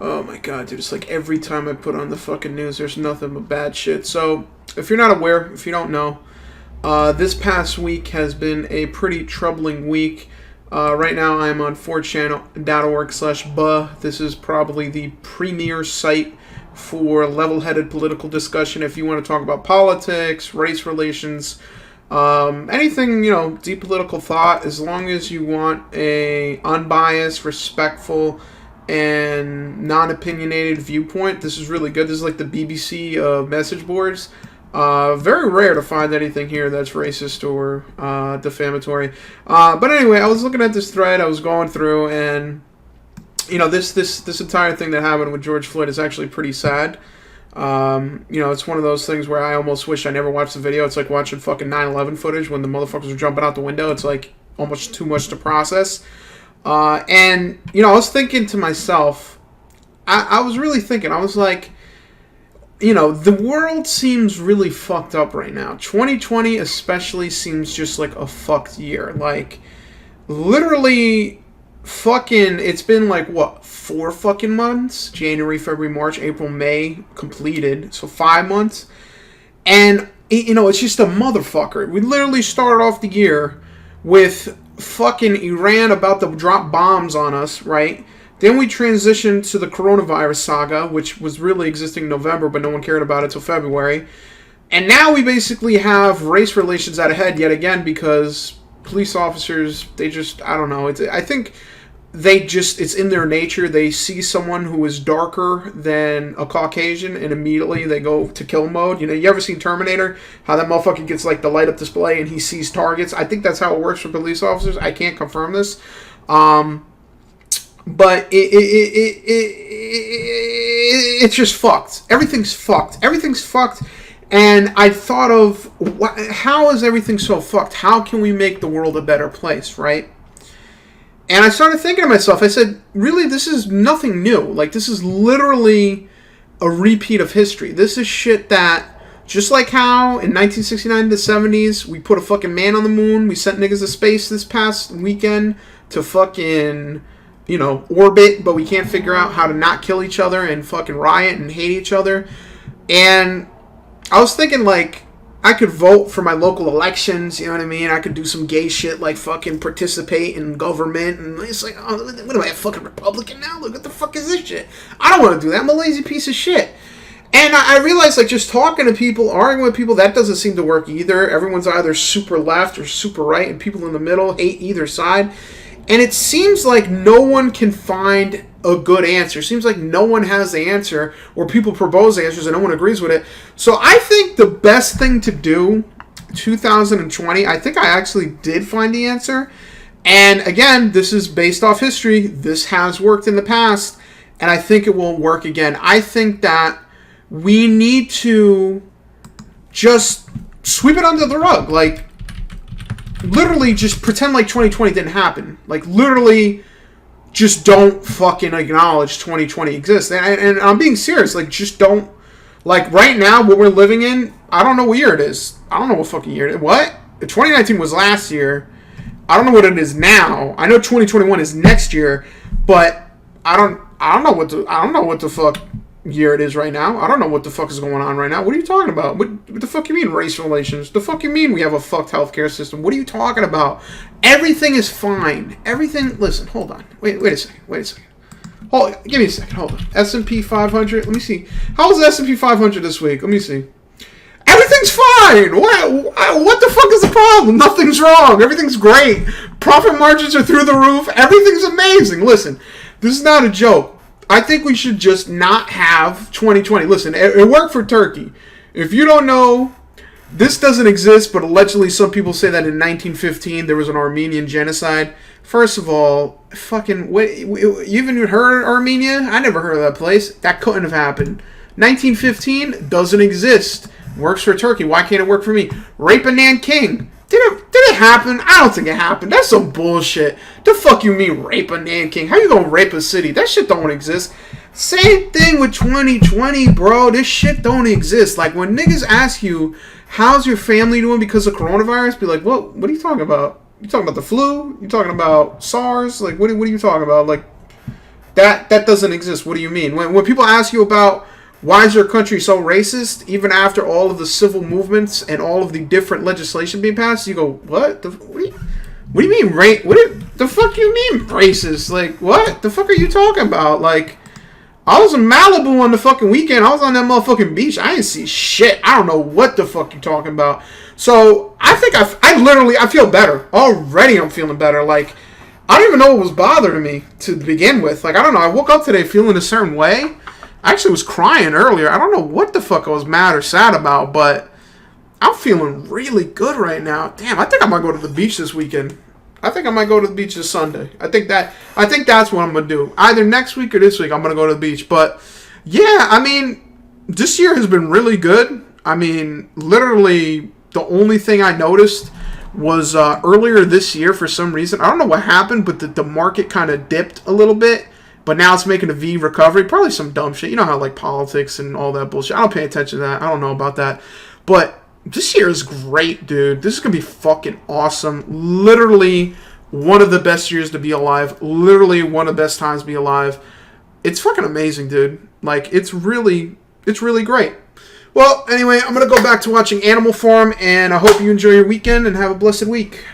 Oh my god, dude, it's like every time I put on the fucking news, there's nothing but bad shit. So, if you're not aware, if you don't know, this past week has been a pretty troubling week. Right now, I'm on 4chan.org/buh. This is probably the premier site for level-headed political discussion. If you want to talk about politics, race relations, anything, deep political thought, as long as you want a unbiased, respectful, and non-opinionated viewpoint, this is really good. This is like the BBC of message boards. Very rare to find anything here that's racist or defamatory. But anyway, I was looking at this thread, I was going through, and this entire thing that happened with George Floyd is actually pretty sad. It's one of those things where I almost wish I never watched the video. It's like watching fucking 9/11 footage when the motherfuckers are jumping out the window. It's like almost too much to process. I was thinking to myself, I was really thinking, I was like, the world seems really fucked up right now. 2020 especially seems just like a fucked year. Like, literally, it's been like, 4 fucking months? January, February, March, April, May, completed. So 5 months. And, it's just a motherfucker. We literally started off the year with fucking Iran about to drop bombs on us, right? Then we transitioned to the coronavirus saga, which was really existing in November, but no one cared about it till February. And now we basically have race relations at a head yet again because police officers, they just, I don't know. I think it's in their nature. They see someone who is darker than a Caucasian and immediately they go to kill mode. You ever seen Terminator? How that motherfucker gets like the light up display and he sees targets? I think that's how it works for police officers. I can't confirm this. But it's just fucked. Everything's fucked. Everything's fucked. And I thought of, how is everything so fucked? How can we make the world a better place, right? And I started thinking to myself, I said, really, this is nothing new. Like, this is literally a repeat of history. This is shit that, just like how in 1969 to the 70s, we put a fucking man on the moon, we sent niggas to space this past weekend to fucking, orbit, but we can't figure out how to not kill each other and fucking riot and hate each other. And I was thinking, like, I could vote for my local elections, you know what I mean? I could do some gay shit like fucking participate in government. And it's like, oh, what am I, a fucking Republican now? Look, what the fuck is this shit? I don't want to do that. I'm a lazy piece of shit. And I realized, like, just talking to people, arguing with people, that doesn't seem to work either. Everyone's either super left or super right, and people in the middle hate either side. And it seems like no one can find a good answer. It seems like no one has the answer, or people propose answers and no one agrees with it. So I think the best thing to do, 2020, I think I actually did find the answer. And again, this is based off history. This has worked in the past, and I think it will work again. I think that we need to just sweep it under the rug. Like, literally just pretend like 2020 didn't happen. Like, literally just don't fucking acknowledge 2020 exists. And I'm being serious. Like, just don't. Like, right now, what we're living in, I don't know what year it is. I don't know what fucking year it is. What? 2019 was last year. I don't know what it is now. I know 2021 is next year, but I don't know what the fuck year it is right now. I don't know what the fuck is going on right now. What are you talking about? What the fuck you mean race relations? The fuck you mean we have a fucked healthcare system? What are you talking about? Everything is fine. Everything. Listen, hold on. Wait a second. Give me a second. Hold on. S&P 500. Let me see. How was the S&P 500 this week? Let me see. Everything's fine. What the fuck is the problem? Nothing's wrong. Everything's great. Profit margins are through the roof. Everything's amazing. Listen, this is not a joke. I think we should just not have 2020. Listen, it worked for Turkey. If you don't know, this doesn't exist, but allegedly some people say that in 1915 there was an Armenian genocide. First of all, fucking, you even heard of Armenia? I never heard of that place. That couldn't have happened. 1915 doesn't exist. Works for Turkey. Why can't it work for me? Rape of Nanking. Did it happen? I don't think it happened. That's some bullshit. The fuck you mean rape a Nanking? How you gonna rape a city? That shit don't exist. Same thing with 2020, bro. This shit don't exist. Like, when niggas ask you, how's your family doing because of coronavirus? Be like, what are you talking about? You talking about the flu? You talking about SARS? Like, what are you talking about? Like, That doesn't exist. What do you mean? When people ask you about why is your country so racist, even after all of the civil movements and all of the different legislation being passed, you go, what? What do you mean, the fuck you mean racist? Like, what? The fuck are you talking about? Like, I was in Malibu on the fucking weekend. I was on that motherfucking beach. I didn't see shit. I don't know what the fuck you're talking about. So, I think I feel better. Already I'm feeling better. Like, I don't even know what was bothering me to begin with. Like, I don't know. I woke up today feeling a certain way. I actually was crying earlier. I don't know what the fuck I was mad or sad about, but I'm feeling really good right now. Damn, I think I might go to the beach this weekend. I think I might go to the beach this Sunday. I think that's what I'm gonna do. Either next week or this week, I'm gonna go to the beach. But yeah, I mean, this year has been really good. I mean, literally, the only thing I noticed was earlier this year for some reason. I don't know what happened, but the market kind of dipped a little bit. But now it's making a V recovery. Probably some dumb shit. You know how, like, politics and all that bullshit. I don't pay attention to that. I don't know about that. But this year is great, dude. This is going to be fucking awesome. Literally one of the best years to be alive. Literally one of the best times to be alive. It's fucking amazing, dude. Like, it's really great. Well, anyway, I'm going to go back to watching Animal Farm, and I hope you enjoy your weekend and have a blessed week.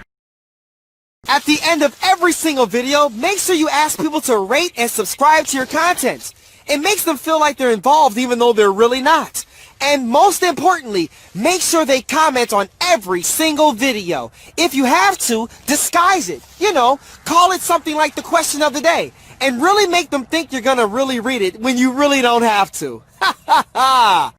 At the end of every single video, make sure you ask people to rate and subscribe to your content. It makes them feel like they're involved even though they're really not. And most importantly, make sure they comment on every single video. If you have to, disguise it. You know, call it something like the question of the day. And really make them think you're gonna really read it when you really don't have to. Ha ha ha!